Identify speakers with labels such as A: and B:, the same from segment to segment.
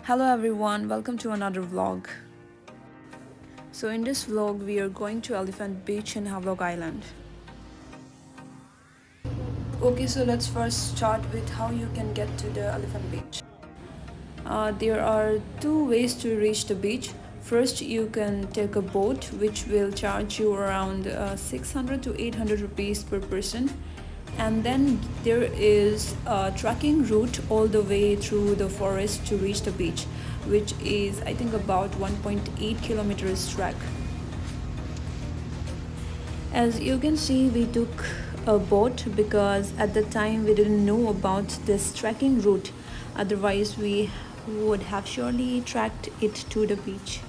A: Hello everyone, welcome to another vlog. So in this vlog we are going to Elephant Beach in Havelock Island. Okay, so let's first start with how you can get to the Elephant Beach. There are two ways to reach the beach. First, you can take a boat which will charge you around 600 to 800 rupees per person. And then there is a trekking route all the way through the forest to reach the beach, which is I think about 1.8 kilometers trek. As you can see, we took a boat because at the time we didn't know about this trekking route. Otherwise, we would have surely trekked it to the beach.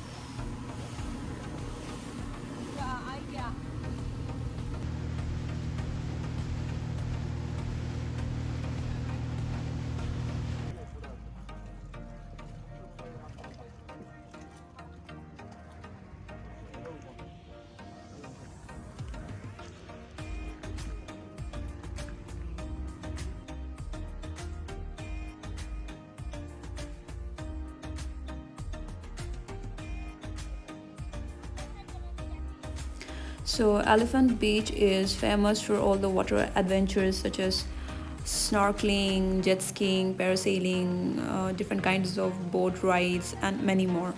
A: So, Elephant Beach is famous for all the water adventures such as snorkeling, jet skiing, parasailing, different kinds of boat rides, and many more.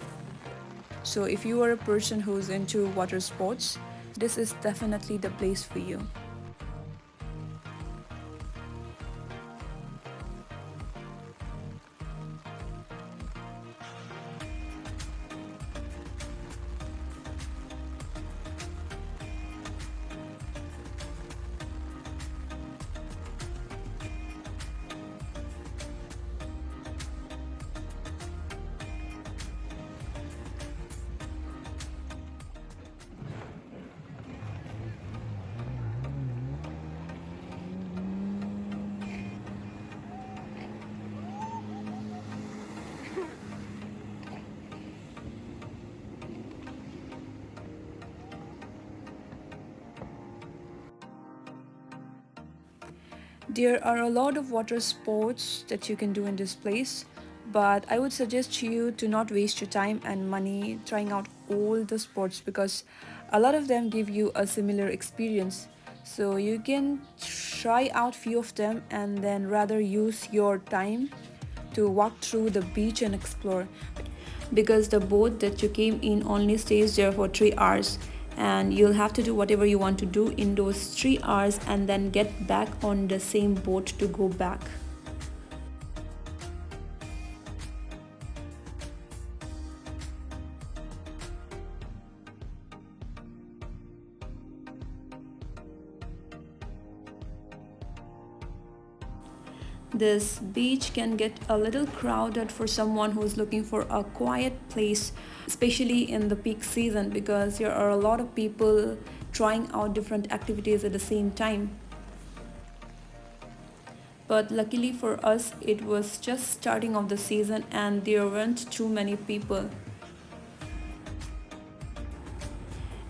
A: So, if you are a person who's into water sports, this is definitely the place for you. There are a lot of water sports that you can do in this place, but I would suggest you to not waste your time and money trying out all the sports because a lot of them give you a similar experience. So you can try out few of them and then rather use your time to walk through the beach and explore because the boat that you came in only stays there for 3 hours and you'll have to do whatever you want to do in those 3 hours and then get back on the same boat to go back. This beach can get a little crowded for someone who's looking for a quiet place, especially in the peak season because there are a lot of people trying out different activities at the same time. But luckily for us, it was just starting of the season and there weren't too many people.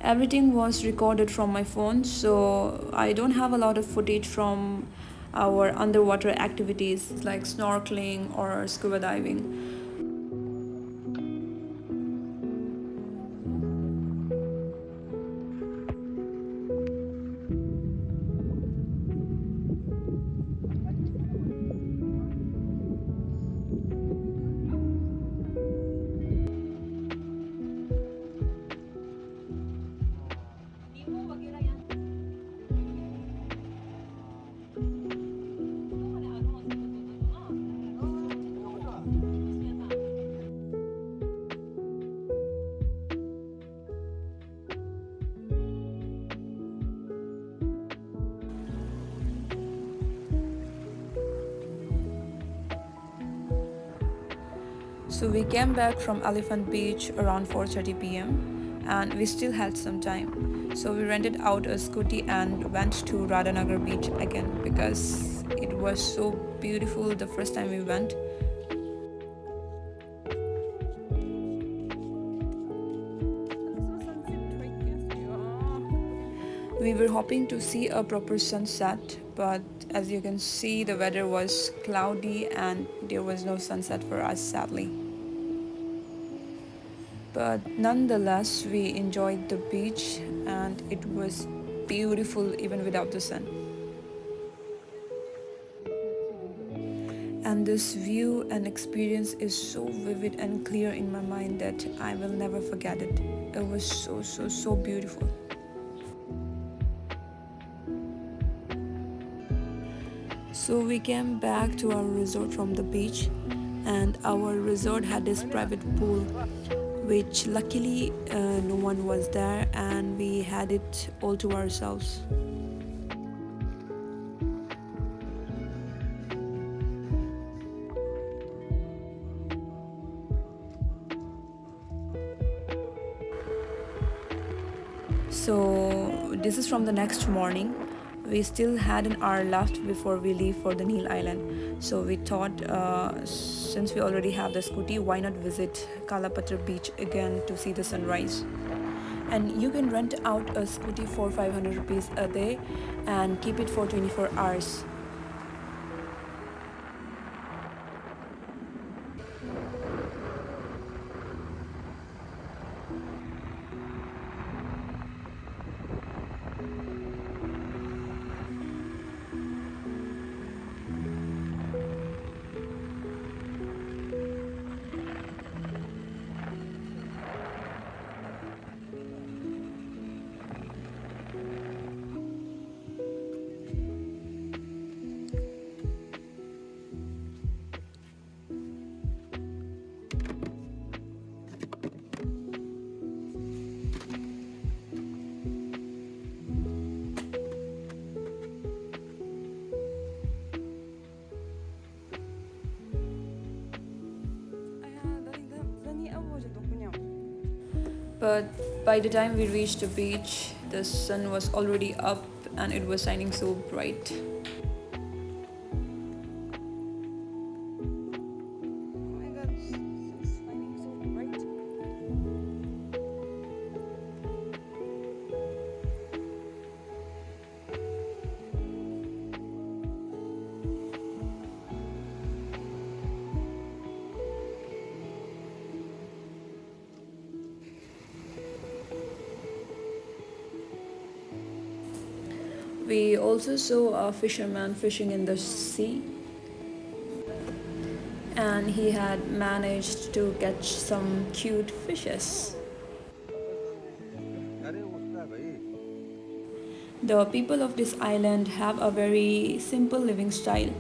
A: Everything was recorded from my phone, so I don't have a lot of footage from our underwater activities like snorkeling or scuba diving. So we came back from Elephant Beach around 4:30 p.m. and we still had some time. So we rented out a scooty and went to Radhanagar beach again because it was so beautiful the first time we went. We were hoping to see a proper sunset, but as you can see, the weather was cloudy and there was no sunset for us, sadly. But nonetheless, we enjoyed the beach and it was beautiful even without the sun. And this view and experience is so vivid and clear in my mind that I will never forget it. It was so beautiful. So we came back to our resort from the beach, and our resort had this private pool, which luckily no one was there, and we had it all to ourselves. So this is from the next morning. We still had an hour left before we leave for the Neil Island. So we thought, since we already have the scooty, why not visit Kalapatra beach again to see the sunrise? And you can rent out a scooty for 500 rupees a day and keep it for 24 hours. But by the time we reached the beach, the sun was already up and it was shining so bright. Oh my god, it's shining so bright. We also saw a fisherman fishing in the sea, and he had managed to catch some cute fishes. The people of this island have a very simple living style.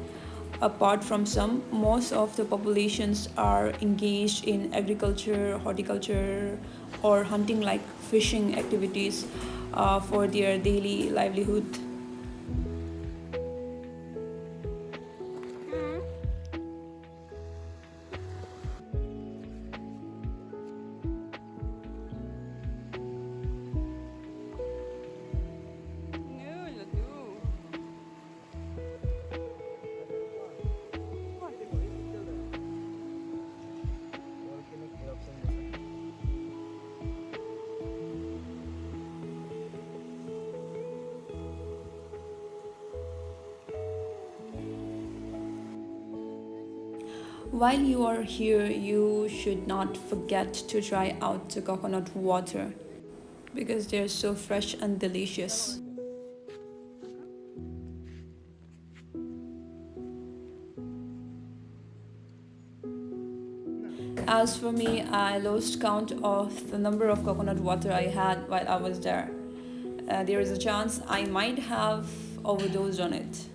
A: Apart from some, most of the populations are engaged in agriculture, horticulture, or hunting like fishing activities for their daily livelihood. While you are here, you should not forget to try out the coconut water because they're so fresh and delicious. As for me, I lost count of the number of coconut water I had while I was there. There is a chance I might have overdosed on it.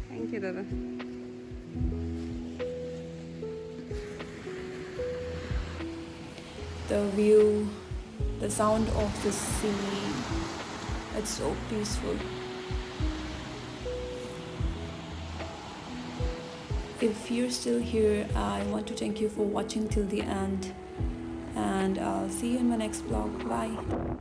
A: Thank you, Dada. The view, the sound of the sea, it's so peaceful. If you're still here, I want to thank you for watching till the end, and I'll see you in my next vlog. Bye.